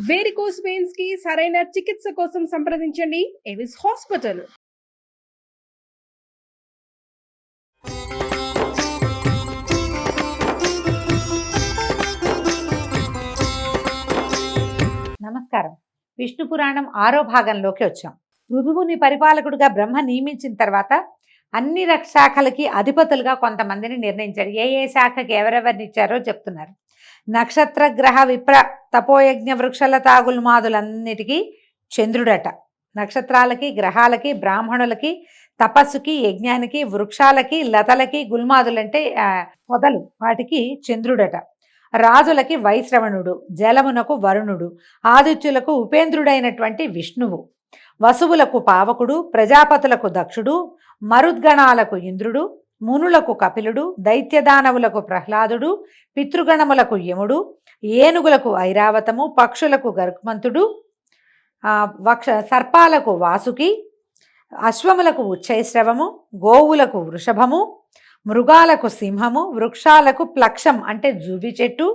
Varicose veins కి సరైన చికిత్స కోసం సంప్రదించండి ఎవిస్ హాస్పిటల్. నమస్కారం. విష్ణు పురాణం 6వ భాగంలోకి వచ్చాం. పృథువుని పరిపాలకుడుగా బ్రహ్మ నియమించిన తర్వాత అన్ని శాఖలకి అధిపతులుగా కొంతమందిని నిర్ణయించారు. ఏ శాఖకి ఎవరెవరిని ఇచ్చారో చెప్తున్నారు. నక్షత్ర గ్రహ విప్ర తపోయజ్ఞ వృక్షలతా గుల్మాదులన్నిటికీ చంద్రుడట. నక్షత్రాలకి, గ్రహాలకి, బ్రాహ్మణులకి, తపస్సుకి, యజ్ఞానికి, వృక్షాలకి, లతలకి, గుల్మాదులంటే పొదలు, వాటికి చంద్రుడట. రాజులకి వైశ్రవణుడు, జలమునకు వరుణుడు, ఆదిత్యులకు ఉపేంద్రుడైనటువంటి విష్ణువు, వసువులకు పావకుడు, ప్రజాపతులకు దక్షుడు, మరుద్గణాలకు ఇంద్రుడు, మునులకు కపిలుడు, దైత్యదానవులకు ప్రహ్లాదుడు, పితృగణములకు యముడు, ఏనుగులకు ఐరావతము, పక్షులకు గరుక్మంతుడు, సర్పాలకు వాసుకి, అశ్వములకు ఉచ్చైశ్రవము, గోవులకు వృషభము, మృగాలకు సింహము, వృక్షాలకు ప్లక్షం అంటే జువి చెట్టు,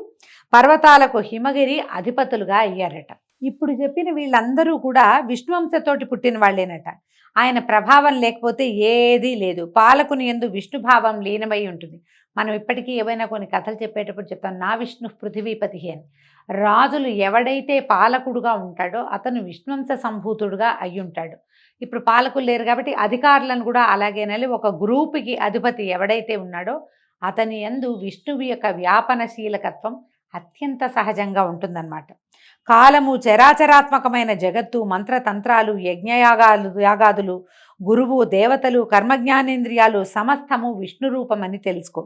పర్వతాలకు హిమగిరి అధిపతులుగా అయ్యారట. ఇప్పుడు చెప్పిన వీళ్ళందరూ కూడా విష్ణువంశతోటి పుట్టిన వాళ్ళేనట. ఆయన ప్రభావం లేకపోతే ఏదీ లేదు. పాలకుని యందు విష్ణుభావం లీనమై ఉంటుంది. మనం ఇప్పటికీ ఏవైనా కొన్ని కథలు చెప్పేటప్పుడు చెప్తాం, నా విష్ణు పృథివీపతి అని. రాజులు ఎవడైతే పాలకుడుగా ఉంటాడో అతను విష్ణువంశ సంభూతుడుగా అయ్యుంటాడు. ఇప్పుడు పాలకులు లేరు కాబట్టి అధికారులను కూడా అలాగేనని ఒక గ్రూపుకి అధిపతి ఎవడైతే ఉన్నాడో అతని యందు విష్ణువు యొక్క వ్యాపనశీలకత్వం అత్యంత సహజంగా ఉంటుందన్నమాట. కాలము, చరాచరాత్మకమైన జగత్తు, మంత్రతంత్రాలు, యాగాదులు, గురువు, దేవతలు, కర్మజ్ఞానేంద్రియాలు సమస్తము విష్ణు రూపమని తెలుసుకో.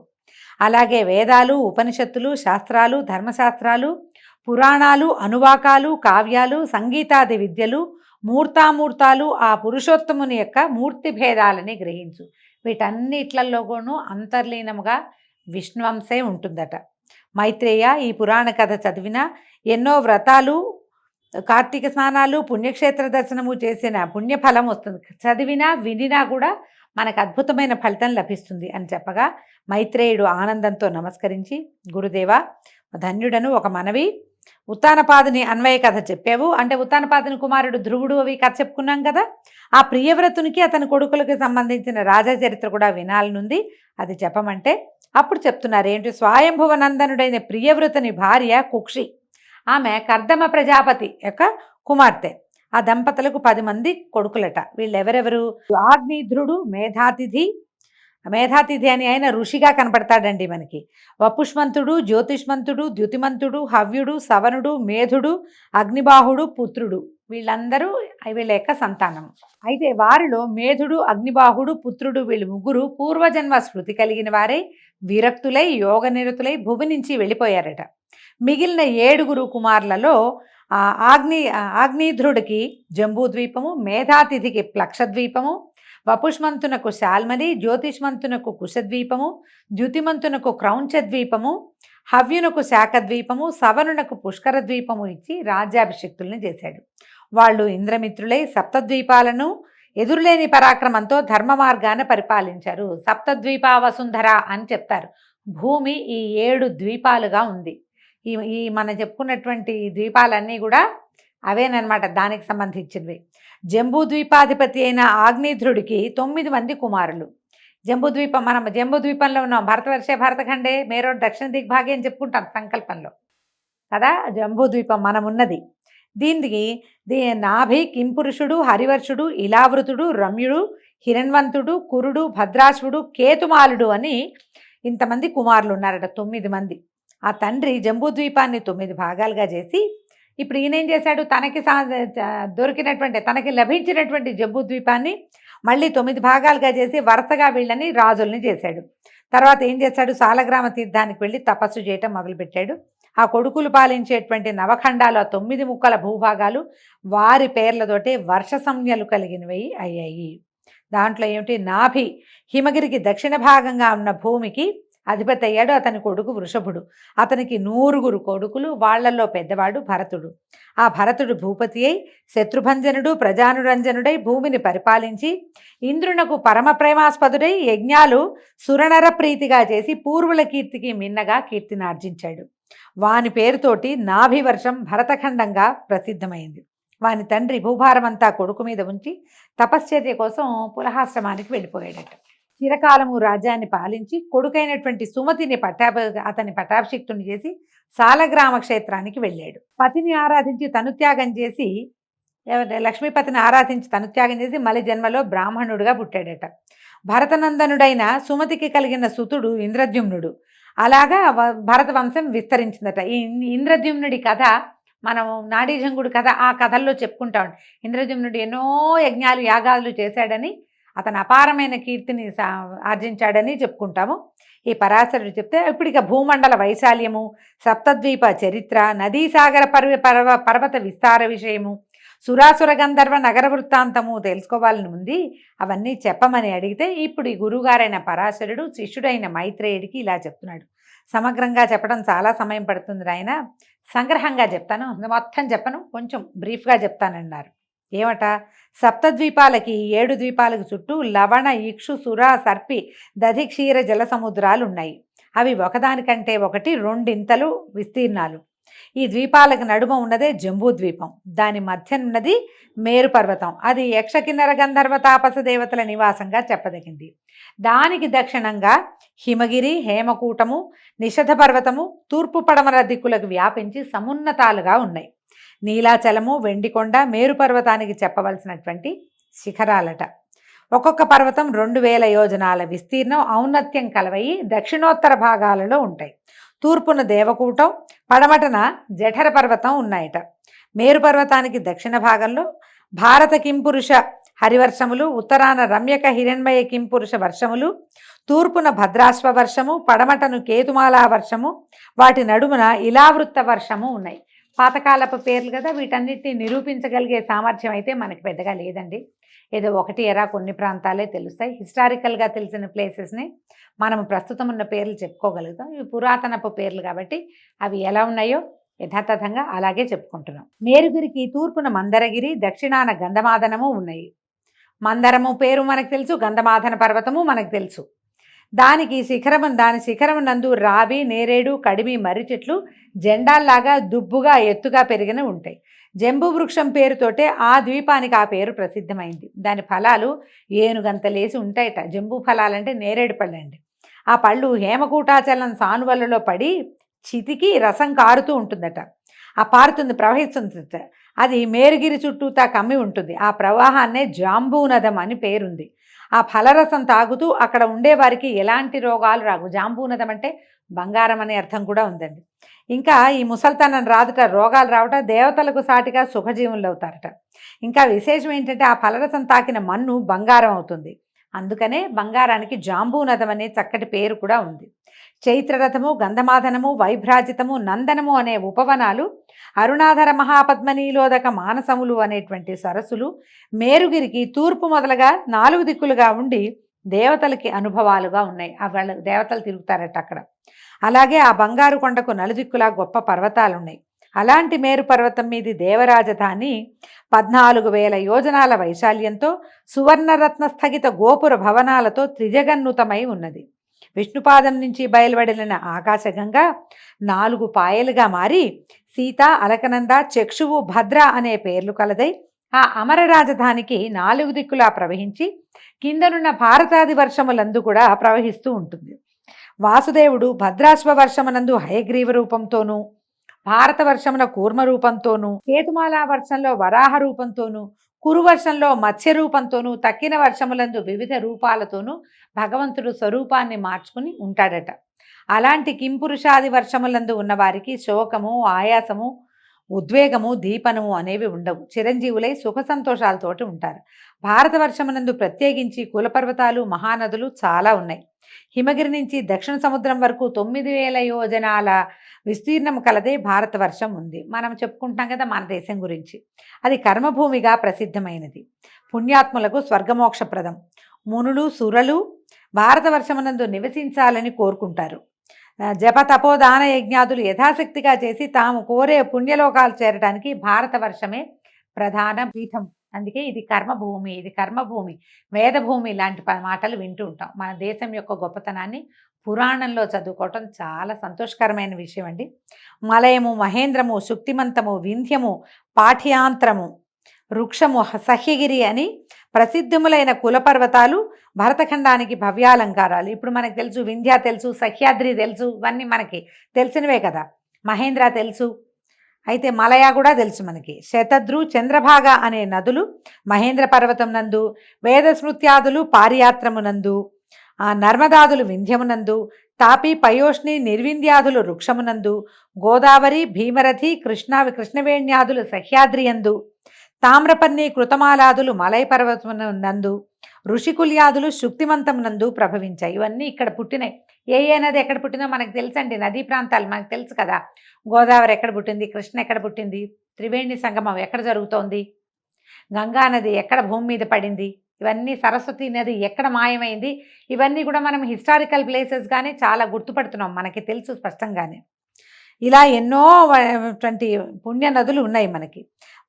అలాగే వేదాలు, ఉపనిషత్తులు, శాస్త్రాలు, ధర్మశాస్త్రాలు, పురాణాలు, అనువాకాలు, కావ్యాలు, సంగీతాది విద్యలు, మూర్తామూర్తాలు ఆ పురుషోత్తముని యొక్క మూర్తి భేదాలని గ్రహించు. వీటన్నిట్లలోనూ అంతర్లీనముగా విష్ణువంశే ఉంటుందట. మైత్రేయ, ఈ పురాణ కథ చదివిన ఎన్నో వ్రతాలు, కార్తీక స్నానాలు, పుణ్యక్షేత్ర దర్శనము చేసిన పుణ్యఫలం వస్తుంది. చదివినా వినినా కూడా మనకు అద్భుతమైన ఫలితం లభిస్తుంది అని చెప్పగా మైత్రేయుడు ఆనందంతో నమస్కరించి, గురుదేవా ధన్యుడను, ఒక మనవి, ఉత్తానపాదుని అన్వయ కథ చెప్పావు అంటే ఉత్తానపాదుని కుమారుడు ధ్రువుడు అవి కథ చెప్పుకున్నాం కదా. ఆ ప్రియవ్రతునికి అతని కొడుకులకి సంబంధించిన రాజా చరిత్ర కూడా వినాలనుంది, అది చెప్పమంటే అప్పుడు చెప్తున్నారు. ఏంటి, స్వయంభువనందనుడైన ప్రియవ్రతుని భార్య కుక్షి, ఆమె కర్దమ ప్రజాపతి యొక్క కుమార్తె. ఆ దంపతులకు 10 మంది కొడుకులట. వీళ్ళెవరెవరు? ఆగ్నేధ్రుడు, మేధాతిథి అని ఆయన ఋషిగా కనపడతాడండి మనకి. వపుష్మంతుడు, జ్యోతిష్మంతుడు, ద్యుతిమంతుడు, హవ్యుడు, సవనుడు, మేధుడు, అగ్నిబాహుడు, పుత్రుడు, వీళ్ళందరూ వీళ్ళ యొక్క సంతానం. అయితే వారిలో మేధుడు, అగ్నిబాహుడు, పుత్రుడు వీళ్ళు ముగ్గురు పూర్వజన్మ స్మృతి కలిగిన వారే విరక్తులై యోగనిరతులై భూమి నుంచి వెళ్ళిపోయారట. మిగిలిన 7 కుమారులలో ఆగ్నేధ్రుడికి జంబూద్వీపము, మేధాతిథికి ప్లక్షద్వీపము, వపుష్మంతునకు శాల్మలి, జ్యోతిష్మంతునకు కుశద్వీపము, ద్యుతిమంతునకు క్రౌంచద్వీపము, హవ్యునకు శాఖద్వీపము, సవనునకు పుష్కర ద్వీపము ఇచ్చి రాజ్యాభిషిక్తుల్ని చేశాడు. వాళ్ళు ఇంద్రమిత్రులై సప్తద్వీపాలను ఎదురులేని పరాక్రమంతో ధర్మ మార్గాన పరిపాలించారు. సప్తద్వీపా వసుంధర అని చెప్తారు. భూమి ఈ 7 ద్వీపాలుగా ఉంది. ఈ మనం చెప్పుకున్నటువంటి ద్వీపాలన్నీ కూడా అవేనమాట, దానికి సంబంధించినవి. జంబూద్వీపాధిపతి అయిన ఆగ్నేధ్రుడికి 9 మంది కుమారులు. మనం జంబూద్వీపంలో ఉన్నాం. భరతఖండే మేరో దక్షిణ దిగ్భాగే అని చెప్పుకుంటాం సంకల్పంలో కదా. జంబూద్వీపం మనం ఉన్నది. దీనికి నాభి, కింపురుషుడు, హరివర్షుడు, ఇలావృతుడు, రమ్యుడు, హిరణ్వంతుడు, కురుడు, భద్రాశ్వుడు, కేతుమాలుడు అని ఇంతమంది కుమారులు ఉన్నారట. 9 మంది. ఆ తండ్రి జంబూద్వీపాన్ని 9 భాగాలుగా చేసి ఇప్పుడు ఈయనేం చేశాడు, తనకి లభించినటువంటి జంబూద్వీపాన్ని మళ్ళీ 9 భాగాలుగా చేసి వరుసగా వీళ్ళని రాజుల్ని చేశాడు. తర్వాత ఏం చేశాడు, సాలగ్రామ తీర్థానికి వెళ్ళి తపస్సు చేయటం మొదలుపెట్టాడు. ఆ కొడుకులు పాలించేటువంటి నవఖండాలు, 9 ముక్కల భూభాగాలు వారి పేర్లతోటే వర్ష సంజ్ఞలు కలిగినవి అయ్యాయి. దాంట్లో ఏమిటి, నాభి హిమగిరికి దక్షిణ భాగంగా ఉన్న భూమికి అధిపతి అయ్యాడు. అతని కొడుకు వృషభుడు. అతనికి 100 కొడుకులు. వాళ్లలో పెద్దవాడు భరతుడు. ఆ భరతుడు భూపతి అయి శత్రుభంజనుడు, ప్రజానురంజనుడై భూమిని పరిపాలించి ఇంద్రునకు పరమ ప్రేమాస్పదుడై యజ్ఞాలు సురనర ప్రీతిగా చేసి పూర్వుల కీర్తికి మిన్నగా కీర్తినార్జించాడు. వాని పేరుతోటి నాభివర్షం భరతఖండంగా ప్రసిద్ధమైంది. వాని తండ్రి భూభారమంతా కొడుకు మీద ఉంచి తపశ్చర్య కోసం పులహాశ్రమానికి వెళ్ళిపోయాడట. చిరకాలము రాజ్యాన్ని పాలించి కొడుకైనటువంటి సుమతిని అతని పట్టాభిషిక్తుని చేసి సాలగ్రామ క్షేత్రానికి వెళ్ళాడు. పతిని ఆరాధించి తనుత్యాగం చేసి లక్ష్మీపతిని ఆరాధించి తనుత్యాగం చేసి మలి జన్మలో బ్రాహ్మణుడుగా పుట్టాడట. భరతనందనుడైన సుమతికి కలిగిన సుతుడు ఇంద్రద్యుమ్నుడు. అలాగా భరత వంశం విస్తరించిందట. ఈ ఇంద్రద్యుమ్నుడి కథ మనం నాడీజంగుడు కథ ఆ కథల్లో చెప్పుకుంటాం. ఇంద్రద్యుమ్నుడు ఎన్నో యజ్ఞాలు యాగాలు చేశాడని, అతను అపారమైన కీర్తిని ఆర్జించాడని చెప్పుకుంటాము. ఈ పరాశరుడు చెప్తే ఇప్పుడు ఇక భూమండల వైశాల్యము, సప్తద్వీప చరిత్ర, నదీసాగర పర్వత విస్తార విషయము, సురాసుర గంధర్వ నగర వృత్తాంతము తెలుసుకోవాలని ఉంది. అవన్నీ చెప్పమని అడిగితే ఇప్పుడు ఈ గురువుగారైన పరాశరుడు శిష్యుడైన మైత్రేయుడికి ఇలా చెప్తున్నాడు. సమగ్రంగా చెప్పడం చాలా సమయం పడుతుంది ఆయన, సంగ్రహంగా చెప్తాను, మొత్తం చెప్పను, కొంచెం బ్రీఫ్గా చెప్తానన్నారు. ఏమట, సప్తద్వీపాలకి 7 ద్వీపాలకు చుట్టూ లవణ, ఇక్షు, సుర, సర్పి, దధి, క్షీర జల సముద్రాలు ఉన్నాయి. అవి ఒకదానికంటే ఒకటి 2 ఇంతలు విస్తీర్ణాలు. ఈ ద్వీపాలకు నడుమ ఉన్నదే జంబూ ద్వీపం. దాని మధ్యనున్నది మేరు పర్వతం. అది యక్ష కిన్నర గంధర్వ తాపస దేవతల నివాసంగా చెప్పదగింది. దానికి దక్షిణంగా హిమగిరి, హేమకూటము, నిషధ పర్వతము తూర్పు పడమర దిక్కులకు వ్యాపించి సమున్నతాలుగా ఉన్నాయి. నీలాచలము, వెండికొండ మేరు పర్వతానికి చెప్పవలసినటువంటి శిఖరాలట. ఒక్కొక్క పర్వతం 2000 యోజనాల విస్తీర్ణం, ఔన్నత్యం కలవయి దక్షిణోత్తర భాగాలలో ఉంటాయి. తూర్పున దేవకూటం, పడమటన జఠర పర్వతం ఉన్నాయట. మేరు పర్వతానికి దక్షిణ భాగంలో భారత కింపురుష హరివర్షములు, ఉత్తరాన రమ్యక హిరణ్మయ కింపురుష వర్షములు, తూర్పున భద్రాశ్వ వర్షము, పడమటను కేతుమాలా వర్షము, వాటి నడుమున ఇలావృత్త వర్షము ఉన్నాయి. పాతకాలపు పేర్లు కదా, వీటన్నిటిని నిరూపించగలిగే సామర్థ్యం అయితే మనకి పెద్దగా లేదండి. ఏదో ఒకటి కొన్ని ప్రాంతాలే తెలుస్తాయి. హిస్టారికల్గా తెలిసిన ప్లేసెస్ని మనం ప్రస్తుతం ఉన్న పేర్లు చెప్పుకోగలుగుతాం. ఇవి పురాతనపు పేర్లు కాబట్టి అవి ఎలా ఉన్నాయో యథాతథంగా అలాగే చెప్పుకుంటున్నాం. మేరుగిరికి తూర్పున మందరగిరి, దక్షిణాన గంధమాదనము ఉన్నాయి. మందరము పేరు మనకు తెలుసు, గంధమాదన పర్వతము మనకు తెలుసు. దాని శిఖరము నందు రావి, నేరేడు, కడిమి, మర్రి చెట్లు జెండాల్లాగా దుబ్బుగా ఎత్తుగా పెరిగిన ఉంటాయి. జంబూ వృక్షం పేరుతోటే ఆ ద్వీపానికి ఆ పేరు ప్రసిద్ధమైంది. దాని ఫలాలు ఏనుగంతలేసి ఉంటాయట. జంబూ ఫలాలంటే నేరేడు పళ్ళు అండి. ఆ పళ్ళు హేమకూటాచలం సానువలలో పడి చితికి రసం కారుతూ ఉంటుందట. ప్రవహిస్తుంది. అది మేరుగిరి చుట్టూతా కమ్మి ఉంటుంది. ఆ ప్రవాహాన్నే జాంబూనదం అని పేరుంది. ఆ ఫలరసం తాగుతూ అక్కడ ఉండేవారికి ఎలాంటి రోగాలు రావు. జాంబూనదం అంటే బంగారం అనే అర్థం కూడా ఉందండి. ఇంకా ఈ ముసల్తనం రాదుట, రోగాలు రావట, దేవతలకు సాటిగా సుఖజీవులు అవుతారట. ఇంకా విశేషం ఏంటంటే ఆ ఫలరసం తాకిన మన్ను బంగారం అవుతుంది. అందుకనే బంగారానికి జాంబూనదం అనే చక్కటి పేరు కూడా ఉంది. చైత్రరథము, గంధమాదనము, వైభ్రాజితము, నందనము అనే ఉపవనాలు, అరుణాధర మహాపద్మనీలోదక మానసములు అనేటువంటి సరస్సులు మేరుగిరికి తూర్పు మొదలుగా 4 దిక్కులుగా ఉండి దేవతలకి అనుభవాలుగా ఉన్నాయి. వాళ్ళ దేవతలు తిరుగుతారట అక్కడ. అలాగే ఆ బంగారు కొండకు నలుదిక్కులా గొప్ప పర్వతాలు ఉన్నాయి. అలాంటి మేరు పర్వతం మీది దేవరాజధాని 14,000 యోజనాల వైశాల్యంతో సువర్ణరత్న స్థగిత గోపుర భవనాలతో త్రిజగన్నుతమై ఉన్నది. విష్ణుపాదం నుంచి బయలువడిన ఆకాశగంగా 4 పాయలుగా మారి సీత, అలకనంద, చక్షువు, భద్ర అనే పేర్లు కలదై ఆ అమర రాజధానికి 4 దిక్కులా ప్రవహించి కిందనున్న భారతాది వర్షములందు కూడా ప్రవహిస్తూ ఉంటుంది. వాసుదేవుడు భద్రాశ్వ వర్షమునందు హయగ్రీవ రూపంతోనూ, భారత వర్షమున కూర్మ రూపంతోనూ, కేతుమాలా వర్షంలో వరాహ రూపంతోనూ, కురు వర్షంలో మత్స్య రూపంతోనూ, తక్కిన వర్షములందు వివిధ రూపాలతోనూ భగవంతుడు స్వరూపాన్ని మార్చుకుని ఉంటాడట. అలాంటి కింపురుషాది వర్షములందు ఉన్నవారికి శోకము, ఆయాసము, ఉద్వేగము, దీపనము అనేవి ఉండవు. చిరంజీవులై సుఖ సంతోషాలతోటి ఉంటారు. భారతవర్షమునందు ప్రత్యేకించి కులపర్వతాలు, మహానదులు చాలా ఉన్నాయి. హిమగిరి నుంచి దక్షిణ సముద్రం వరకు 9,000 యోజనాల విస్తీర్ణం కలదే భారతవర్షం ఉంది. మనం చెప్పుకుంటాం కదా మన దేశం గురించి. అది కర్మభూమిగా ప్రసిద్ధమైనది. పుణ్యాత్ములకు స్వర్గమోక్షప్రదం. మునులు, సురలు భారతవర్షమునందు నివసించాలని కోరుకుంటారు. జప తపోదాన యజ్ఞాదులు యథాశక్తిగా చేసి తాము కోరే పుణ్యలోకాలు చేరడానికి భారతవర్షమే ప్రధాన పీఠం. అందుకే ఇది కర్మభూమి, వేదభూమి లాంటి మాటలు వింటూ ఉంటాం. మన దేశం యొక్క గొప్పతనాన్ని పురాణంలో చదువుకోవటం చాలా సంతోషకరమైన విషయం అండి. మలయము, మహేంద్రము, శుక్తిమంతము, వింధ్యము, పాఠ్యాంతరము, వృక్షము, సహ్యగిరి అని ప్రసిద్ధములైన కులపర్వతాలు భరతఖండానికి భవ్యాలంకారాలు. ఇప్పుడు మనకు తెలుసు, వింధ్య తెలుసు, సహ్యాద్రి తెలుసు, ఇవన్నీ మనకి తెలిసినవే కదా. మహేంద్ర తెలుసు, అయితే మలయ కూడా తెలుసు మనకి. శతద్రు, చంద్రభాగ అనే నదులు మహేంద్ర పర్వతం నందు, వేదస్మృత్యాదులు పారియాత్రమునందు, నర్మదాదులు వింధ్యమునందు, తాపి, పయోష్ణి, నిర్వింధ్యాదులు వృక్షమునందు, గోదావరి, భీమరథి, కృష్ణవేణ్యాదులు సహ్యాద్రియందు, తామ్రపర్ణి, కృతమాలాదులు మలయ పర్వతమునందు, ఋషికుల్యాదులు శుక్తిమంతమునందు ప్రభవించాయి. ఇవన్నీ ఇక్కడ పుట్టినాయి. ఏ నది ఎక్కడ పుట్టిందో మనకు తెలుసండి. నదీ ప్రాంతాలు మనకు తెలుసు కదా. గోదావరి ఎక్కడ పుట్టింది, కృష్ణ ఎక్కడ పుట్టింది, త్రివేణి సంగమం ఎక్కడ జరుగుతోంది, గంగా నది ఎక్కడ భూమి మీద పడింది, ఇవన్నీ సరస్వతి నది ఎక్కడ మాయమైంది, ఇవన్నీ కూడా మనం హిస్టారికల్ ప్లేసెస్గానే చాలా గుర్తుపడుతున్నాం, మనకి తెలుసు స్పష్టంగానే. ఇలా ఎన్నో పుణ్య నదులు ఉన్నాయి మనకి.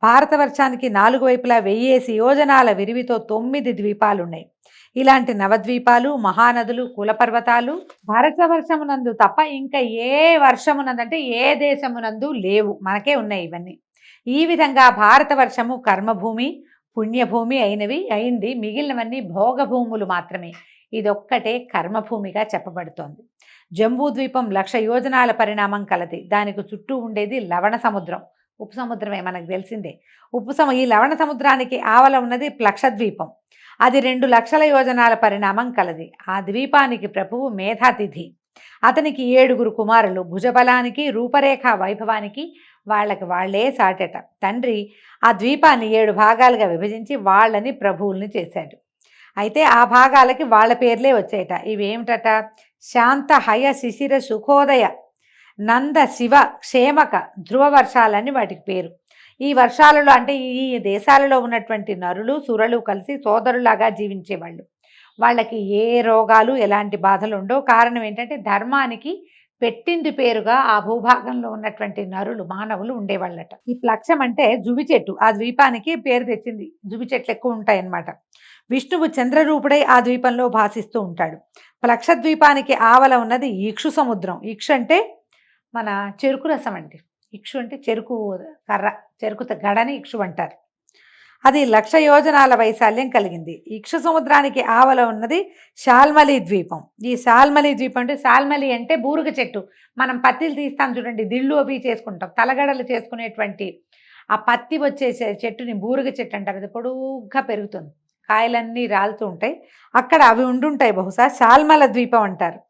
భారతవర్షానికి 4 వైపులా 1000 యోజనాల విరివితో 9 ద్వీపాలు ఉన్నాయి. ఇలాంటి నవద్వీపాలు, మహానదులు, కులపర్వతాలు భారతవర్షమునందు తప్ప ఇంకా ఏ వర్షమునందంటే ఏ దేశమునందు లేవు, మనకే ఉన్నాయి ఇవన్నీ. ఈ విధంగా భారతవర్షము కర్మభూమి, పుణ్యభూమి అయింది. మిగిలినవన్నీ భోగభూములు మాత్రమే. ఇదొక్కటే కర్మభూమిగా చెప్పబడుతోంది. జంబూద్వీపం 1,00,000 యోజనాల పరిణామం కలది. దానికి చుట్టూ ఉండేది లవణ సముద్రం, ఉపసముద్రమే మనకు తెలిసిందే. ఈ లవణ సముద్రానికి ఆవల ఉన్నది ప్లక్షద్వీపం. అది 2,00,000 యోజనాల పరిణామం కలది. ఆ ద్వీపానికి ప్రభువు మేధాతిథి. అతనికి 7 కుమారులు. భుజబలానికి, రూపరేఖ వైభవానికి వాళ్లే సాటట. తండ్రి ఆ ద్వీపాన్ని 7 భాగాలుగా విభజించి వాళ్ళని ప్రభువుల్ని చేశాడు. అయితే ఆ భాగాలకి వాళ్ళ పేర్లే వచ్చాయట. ఇవేమిటట? శాంత, హయ, శిశిర, సుఖోదయ, నంద, శివ, క్షేమక, ధ్రువ వర్షాలని వాటికి పేరు. ఈ వర్షాలలో అంటే ఈ దేశాలలో ఉన్నటువంటి నరులు, సురలు కలిసి సోదరులాగా జీవించేవాళ్ళు. వాళ్ళకి ఏ రోగాలు, ఎలాంటి బాధలు ఉండవు. కారణం ఏంటంటే ధర్మానికి పెట్టింది పేరుగా ఆ భూభాగంలో ఉన్నటువంటి నరులు, మానవులు ఉండేవాళ్ళట. ఈ ప్లక్షం అంటే జువి చెట్టు, ఆ ద్వీపానికి పేరు తెచ్చింది. జువి చెట్లు ఎక్కువ ఉంటాయన్నమాట. విష్ణువు చంద్రరూపుడై ఆ ద్వీపంలో భాసిస్తూ ఉంటాడు. ప్లక్ష ద్వీపానికి ఆవల ఉన్నది ఇక్షు సముద్రం. ఇక్షు అంటే మన చెరుకు రసం అండి. ఇక్షు అంటే చెరుకు కర్ర, చెరుకు గడని ఇక్షు అంటారు. అది 1,00,000 యోజనాల వైశాల్యం కలిగింది. ఇక్షు సముద్రానికి ఆవల ఉన్నది శాల్మలి ద్వీపం. ఈ శాల్మలి ద్వీపం అంటే, శాల్మలి అంటే బూరుగ చెట్టు. మనం పత్తిలు తీస్తాం చూడండి, దిళ్ళు అవి చేసుకుంటాం, తలగడలు చేసుకునేటువంటి ఆ పత్తి వచ్చే చెట్టుని బూరుగ చెట్టు అంటారు. అది పొడుగ్గా పెరుగుతుంది, కాయలన్నీ రాలుతూ ఉంటాయి. అక్కడ అవి ఉండుంటాయి. బహుశా శాల్మల ద్వీపం అంటారు.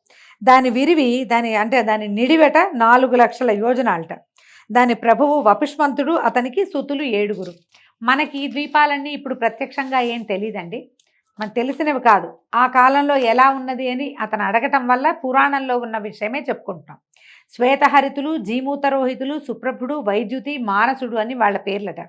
దాని విరివి, దాని నిడివెట 4,00,000 యోజనాలట. దాని ప్రభువు వపుష్మంతుడు, అతనికి సుతులు 7. మనకి ఈ ద్వీపాలన్నీ ఇప్పుడు ప్రత్యక్షంగా ఏం తెలియదండి, మనకు తెలిసినవి కాదు. ఆ కాలంలో ఎలా ఉన్నది అని అతను అడగటం వల్ల పురాణంలో ఉన్న విషయమే చెప్పుకుంటున్నాం. శ్వేతహరితులు, జీమూతరోహితులు, సుప్రభుడు, వైద్యుతి, మానసుడు అని వాళ్ళ పేర్లట.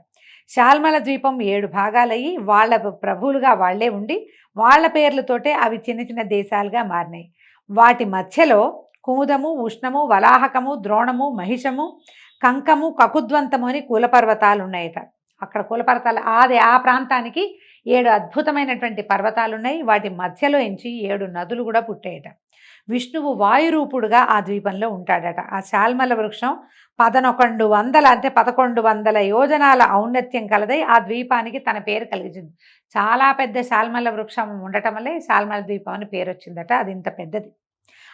శాల్మల ద్వీపం 7 భాగాలయ్యి వాళ్ళ ప్రభువులుగా వాళ్లే ఉండి వాళ్ళ పేర్లతోటే అవి చిన్న చిన్న దేశాలుగా మారినాయి. వాటి మధ్యలో కుముదము, ఉష్ణము, వలాహకము, ద్రోణము, మహిషము, కంకము, కకుద్వంతము అని కులపర్వతాలు ఉన్నాయట. అక్కడ కులపర్వతాలు ఆ ప్రాంతానికి 7 అద్భుతమైనటువంటి పర్వతాలు ఉన్నాయి. వాటి మధ్యలో ఎంచి 7 నదులు కూడా పుట్టాయట. విష్ణువు వాయురూపుడుగా ఆ ద్వీపంలో ఉంటాడట. ఆ శాల్మల వృక్షం 1100 యోజనాల ఔన్నత్యం కలదై ఆ ద్వీపానికి తన పేరు కలిగించింది. చాలా పెద్ద శాల్మల వృక్షం ఉండటం వల్లే శాల్మల ద్వీపం అని పేరు వచ్చిందట. అది ఇంత పెద్దది.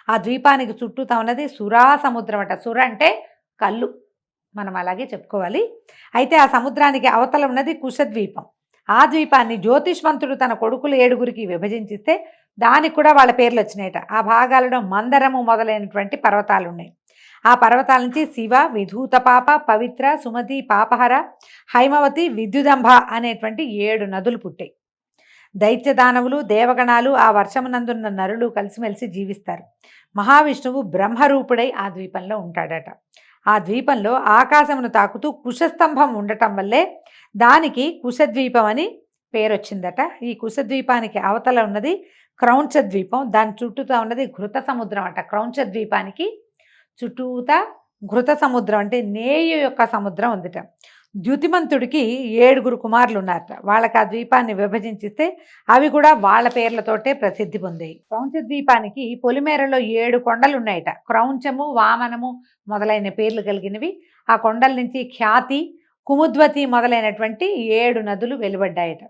ఆ ద్వీపానికి చుట్టూతా ఉన్నది సురా సముద్రం అట. సుర అంటే కళ్ళు, మనం అలాగే చెప్పుకోవాలి. అయితే ఆ సముద్రానికి అవతల ఉన్నది కుశద్వీపం. ఆ ద్వీపాన్ని జ్యోతిష్మంతుడు తన కొడుకులు 7 విభజించిస్తే దానికి కూడా వాళ్ళ పేర్లు వచ్చినాయట. ఆ భాగాలలో మందరము మొదలైనటువంటి పర్వతాలు ఉన్నాయి. ఆ పర్వతాల నుంచి శివ, విధూతపాప, పవిత్ర, సుమతి, పాపహర, హైమవతి, విద్యుదంభ అనేటువంటి 7 నదులు పుట్టాయి. దైత్యదానవులు, దేవగణాలు, ఆ వర్షమునందున్న నరులు కలిసిమెలిసి జీవిస్తారు. మహావిష్ణువు బ్రహ్మరూపుడై ఆ ద్వీపంలో ఉంటాడట. ఆ ద్వీపంలో ఆకాశమును తాకుతూ కుశస్తంభం ఉండటం వల్లే దానికి కుశద్వీపం అని పేరు వచ్చిందట. ఈ కుశద్వీపానికి అవతల ఉన్నది క్రౌంచ ద్వీపం. దాని చుట్టూతా ఉన్నది ఘృత సముద్రం అట. క్రౌంచ ద్వీపానికి చుట్టూతా ఘృత సముద్రం అంటే నేయు యొక్క సముద్రం ఉందిట. ద్యుతిమంతుడికి 7 కుమారులు ఉన్నారట. వాళ్ళకి ఆ ద్వీపాన్ని విభజించిస్తే అవి కూడా వాళ్ళ పేర్లతోటే ప్రసిద్ధి పొందాయి. క్రౌంచ ద్వీపానికి పొలిమేరలో 7 కొండలు ఉన్నాయట. క్రౌంచము, వామనము మొదలైన పేర్లు కలిగినవి. ఆ కొండల నుంచి ఖ్యాతి, కుముద్వతి మొదలైనటువంటి 7 నదులు వెలువడ్డాయట.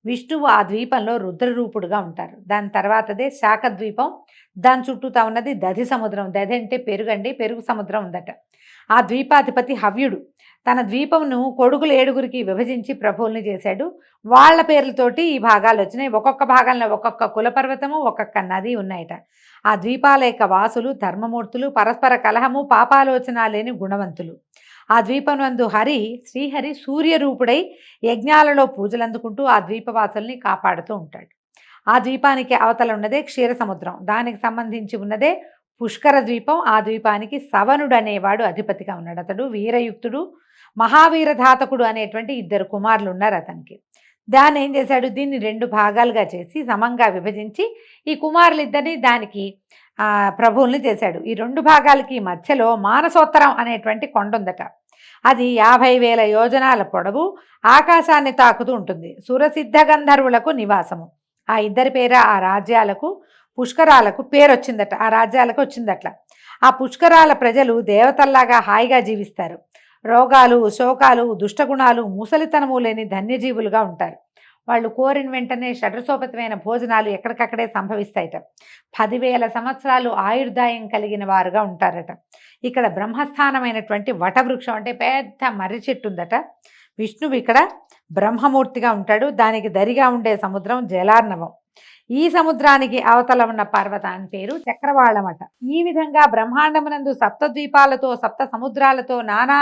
విష్ణువు ఆ ద్వీపంలో రుద్రరూపుడుగా ఉంటారు. దాని తర్వాతదే శాఖద్వీపం. దాని చుట్టూతా ఉన్నది దధి సముద్రం. దధి అంటే పెరుగండి, పెరుగు సముద్రం ఉందట. ఆ ద్వీపాధిపతి హవ్యుడు తన ద్వీపమును కొడుకులు 7 విభజించి ప్రభువుల్ని చేశాడు. వాళ్ళ పేర్లతోటి ఈ భాగాలు వచ్చినాయి. ఒక్కొక్క భాగంలో ఒక్కొక్క కులపర్వతము, ఒక్కొక్క నది ఉన్నాయట. ఆ ద్వీపాల యొక్క వాసులు ధర్మమూర్తులు, పరస్పర కలహము, పాపాలోచన లేని గుణవంతులు. ఆ ద్వీపనందు శ్రీహరి సూర్యరూపుడై యజ్ఞాలలో పూజలు అందుకుంటూ ఆ ద్వీపవాసుల్ని కాపాడుతూ ఉంటాడు. ఆ ద్వీపానికి అవతల ఉన్నదే క్షీర సముద్రం. దానికి సంబంధించి ఉన్నదే పుష్కర ద్వీపం. ఆ ద్వీపానికి సవనుడు అనేవాడు అధిపతిగా ఉన్నాడు. అతడు వీరయుక్తుడు, మహావీరధాతకుడు అనేటువంటి 2 కుమారులు ఉన్నారు అతనికి. దాన్ని ఏం చేశాడు, దీన్ని 2 భాగాలుగా చేసి సమంగా విభజించి ఈ కుమారులిద్దరిని దానికి ప్రభువుల్ని చేశాడు. ఈ 2 భాగాలకి మధ్యలో మానసోత్తరం అనేటువంటి కొండ ఉందట. అది 50,000 యోజనాల పొడవు, ఆకాశాన్ని తాకుతూ ఉంటుంది. సురసిద్ధ గంధర్వులకు నివాసము. ఆ ఇద్దరి పేర ఆ రాజ్యాలకు పుష్కరాలకు పేరు వచ్చిందట. ఆ రాజ్యాలకు వచ్చిందట్ల. ఆ పుష్కరాల ప్రజలు దేవతల్లాగా హాయిగా జీవిస్తారు. రోగాలు, శోకాలు, దుష్టగుణాలు, ముసలితనము లేని ధన్యజీవులుగా ఉంటారు. వాళ్ళు కోరిన వెంటనే షడ్రసోపతమైన భోజనాలు ఎక్కడికక్కడే సంభవిస్తాయట. 10,000 సంవత్సరాలు ఆయుర్దాయం కలిగిన వారుగా ఉంటారట. ఇక్కడ బ్రహ్మస్థానమైనటువంటి వటవృక్షం అంటే పెద్ద మర్రి చెట్టు ఉందట. విష్ణువు ఇక్కడ బ్రహ్మమూర్తిగా ఉంటాడు. దానికి దరిగా ఉండే సముద్రం జలార్ణవం. ఈ సముద్రానికి అవతల ఉన్న పర్వతాన్ని పేరు చక్రవాళమట. ఈ విధంగా బ్రహ్మాండమునందు సప్తద్వీపాలతో, సప్త సముద్రాలతో, నానా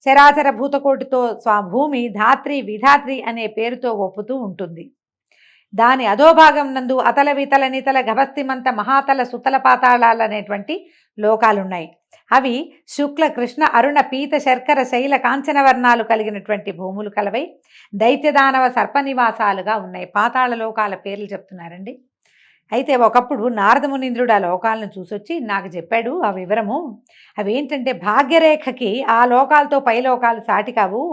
చరాచర భూతకోటితో స్వభూమి ధాత్రి, విధాత్రి అనే పేరుతో ఒప్పుతూ ఉంటుంది. దాని అధోభాగం నందు అతల, వితల, నితల, గభస్తిమంత, మహాతల, సుతల పాతాళాలు అనేటువంటి లోకాలున్నాయి. అవి శుక్ల, కృష్ణ, అరుణ, పీత, శర్కర, శైల, కాంచన వర్ణాలు కలిగినటువంటి భూములు కలవై దైత్యదానవ సర్పనివాసాలుగా ఉన్నాయి. పాతాళ లోకాల పేర్లు చెప్తున్నారండి. అయితే ఒకప్పుడు నారదమునీంద్రుడు ఆ లోకాలను చూసొచ్చి నాకు చెప్పాడు ఆ వివరము. అవేంటంటే భాగ్యరేఖకి ఆ లోకాలతో పై లోకాలు సాటి కావు.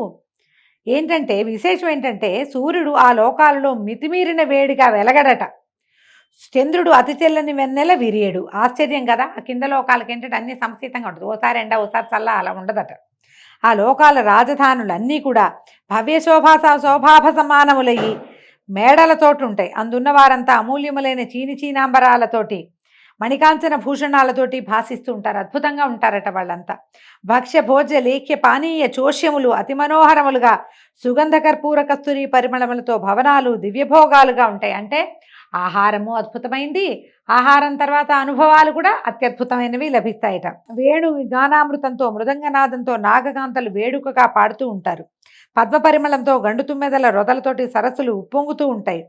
ఏంటంటే విశేషం ఏంటంటే సూర్యుడు ఆ లోకాలలో మితిమీరిన వేడిగా వెలగడట. చంద్రుడు అతి తెల్లని వెన్నెల విరియడు. ఆశ్చర్యం కదా. ఆ కింద లోకాలకి ఏంటంటే అన్ని సంశీతంగా ఉంటుంది. ఓసారి ఎండ, ఓసారి చల్ల, అలా ఉండదట. ఆ లోకాల రాజధానులన్నీ కూడా భవ్య శోభాభ సమానములయ్యి మేడలతోటి ఉంటాయి. అందున్న వారంతా అమూల్యములైన చీనాంబరాలతోటి, మణికాంచన భూషణాలతోటి భాసిస్తూ ఉంటారు. అద్భుతంగా ఉంటారట వాళ్ళంతా. భక్ష్య, భోజ్య, లేఖ్య, పానీయ, చోష్యములు అతి మనోహరములుగా సుగంధ కర్పూర కస్తూరి పరిమళములతో భవనాలు దివ్యభోగాలుగా ఉంటాయి. అంటే ఆహారము అద్భుతమైంది, ఆహారం తర్వాత అనుభవాలు కూడా అత్యద్భుతమైనవి లభిస్తాయట. వేణు గానామృతంతో, మృదంగనాదంతో నాగకాంతలు వేడుకగా పాడుతూ ఉంటారు. పద్మ పరిమళంతో గండు తుమ్మెదల రొదలతోటి సరస్సులు ఉప్పొంగుతూ ఉంటాయి.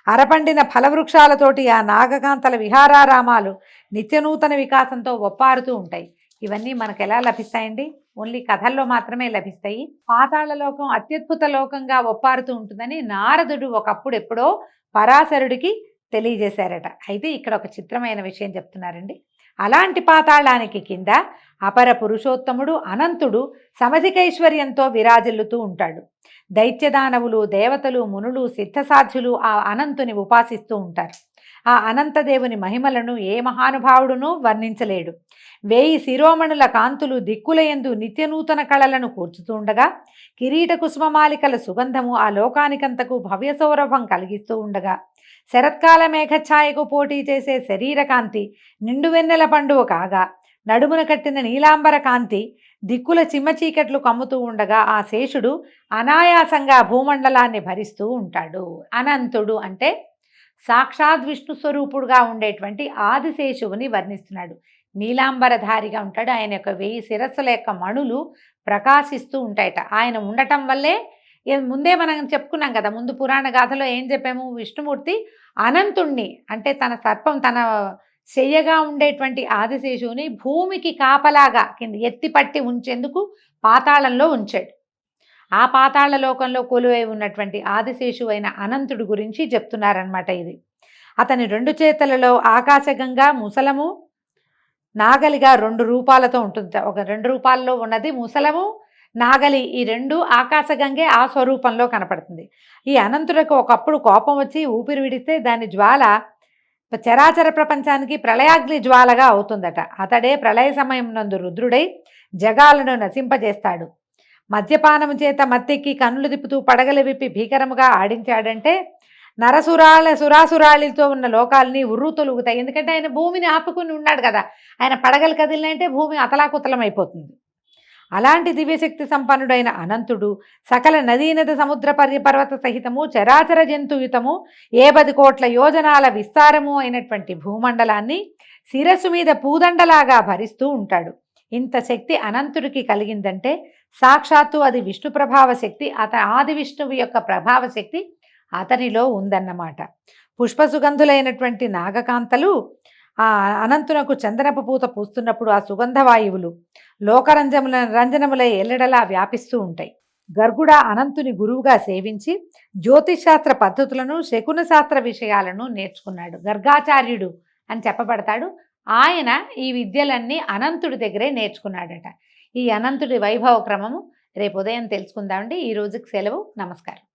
అరపండిన ఫలవృక్షాలతోటి ఆ నాగకాంతల విహారారామాలు నిత్యనూతన వికాసంతో ఒప్పారుతూ ఉంటాయి. ఇవన్నీ మనకు ఎలా లభిస్తాయండి? ఓన్లీ కథల్లో మాత్రమే లభిస్తాయి. పాతాళ లోకం అత్యద్భుత లోకంగా ఒప్పారుతూ ఉంటుందని నారదుడు ఒకప్పుడు ఎప్పుడో పరాశరుడికి తెలియజేశారట. అయితే ఇక్కడ ఒక చిత్రమైన విషయం చెప్తున్నారండి. అలాంటి పాతాళానికి కింద అపర పురుషోత్తముడు అనంతుడు సమధికైశ్వర్యంతో విరాజిల్లుతూ ఉంటాడు. దైత్యదానవులు, దేవతలు, మునులు, సిద్ధసాధ్యులు ఆ అనంతుని ఉపాసిస్తూ ఉంటారు. ఆ అనంతదేవుని మహిమలను ఏ మహానుభావుడునూ వర్ణించలేడు. 1000 శిరోమణుల కాంతులు దిక్కులయందు నిత్యనూతన కళలను కూర్చుతూ ఉండగా, కిరీట కుసుమమాలికల సుగంధము ఆ లోకానికంతకు భవ్య సౌరభం కలిగిస్తూ ఉండగా, శరత్కాల మేఘఛాయకు పోటీ చేసే శరీరకాంతి నిండు వెన్నెల పండువ కాగా, నడుమున కట్టిన నీలాంబర కాంతి దిక్కుల చిమ్మచీకట్లు కమ్ముతూ ఉండగా ఆ శేషుడు అనాయాసంగా భూమండలాన్ని భరిస్తూ ఉంటాడు. అనంతుడు అంటే సాక్షాత్ విష్ణు స్వరూపుడుగా ఉండేటువంటి ఆదిశేషువుని వర్ణిస్తున్నాడు. నీలాంబరధారిగా ఉంటాడు. ఆయన యొక్క 1000 శిరస్సుల యొక్క మణులు ప్రకాశిస్తూ ఉంటాయట. ఆయన ఉండటం వల్లే ముందే మనం చెప్పుకున్నాం కదా, ముందు పురాణ గాథలో ఏం చెప్పాము, విష్ణుమూర్తి అనంతుణ్ణి అంటే తన సర్పం, తన శయ్యగా ఉండేటువంటి ఆదిశేషువుని భూమికి కాపలాగా కింద ఎత్తిపట్టి ఉంచేందుకు పాతాళంలో ఉంచాడు. ఆ పాతాళ లోకంలో కొలువై ఉన్నటువంటి ఆదిశేషువు అయిన అనంతుడి గురించి చెప్తున్నారనమాట. ఇది అతని 2 చేతులలో ఆకాశగంగా, ముసలము, నాగలిగా 2 రూపాలతో ఉంటుంది. ఒక 2 రూపాల్లో ఉన్నది ముసలము, నాగలి ఈ రెండు ఆకాశగంగే ఆ స్వరూపంలో కనపడుతుంది. ఈ అనంతుడికి ఒకప్పుడు కోపం వచ్చి ఊపిరి విడిస్తే దాని జ్వాల చరాచర ప్రపంచానికి ప్రళయాగ్ని జ్వాలగా అవుతుందట. అతడే ప్రళయ సమయం నందు రుద్రుడై జగాలను నశింపజేస్తాడు. మద్యపానము చేత మత్తెక్కి కన్నులు తిప్పుతూ పడగలు విప్పి భీకరముగా ఆడించాడంటే సురాసురాళితో ఉన్న లోకాలని ఉర్రు తొలుగుతాయి. ఎందుకంటే ఆయన భూమిని ఆపుకుని ఉన్నాడు కదా. ఆయన పడగలు కదిలినంటే భూమి అతలాకుతలమైపోతుంది. అలాంటి దివ్యశక్తి సంపన్నుడైన అనంతుడు సకల నదీనద సముద్ర పర్వత సహితము చరాచర జంతుయుతము 10 కోట్ల యోజనాల విస్తారము అయినటువంటి భూమండలాన్ని శిరస్సు మీద పూదండలాగా భరిస్తూ ఉంటాడు. ఇంత శక్తి అనంతుడికి కలిగిందంటే సాక్షాత్తు అది విష్ణు ప్రభావ శక్తి, ఆది విష్ణువు యొక్క ప్రభావ శక్తి అతనిలో ఉందన్నమాట. పుష్పసుగంధులైనటువంటి నాగకాంతలు ఆ అనంతునకు చందనపు పూత పూస్తున్నప్పుడు ఆ సుగంధ వాయువులు రంజనములై ఎల్లడలా వ్యాపిస్తూ ఉంటాయి. గర్గుడ అనంతుని గురువుగా సేవించి జ్యోతిషాస్త్ర పద్ధతులను శకున శాస్త్ర విషయాలను నేర్చుకున్నాడు. గర్గాచార్యుడు అని చెప్పబడతాడు. ఆయన ఈ విద్యలన్నీ అనంతుడి దగ్గరే నేర్చుకున్నాడట. ఈ అనంతుడి వైభవ క్రమము రేపు ఉదయం తెలుసుకుందామండి. ఈ రోజుకి సెలవు. నమస్కారం.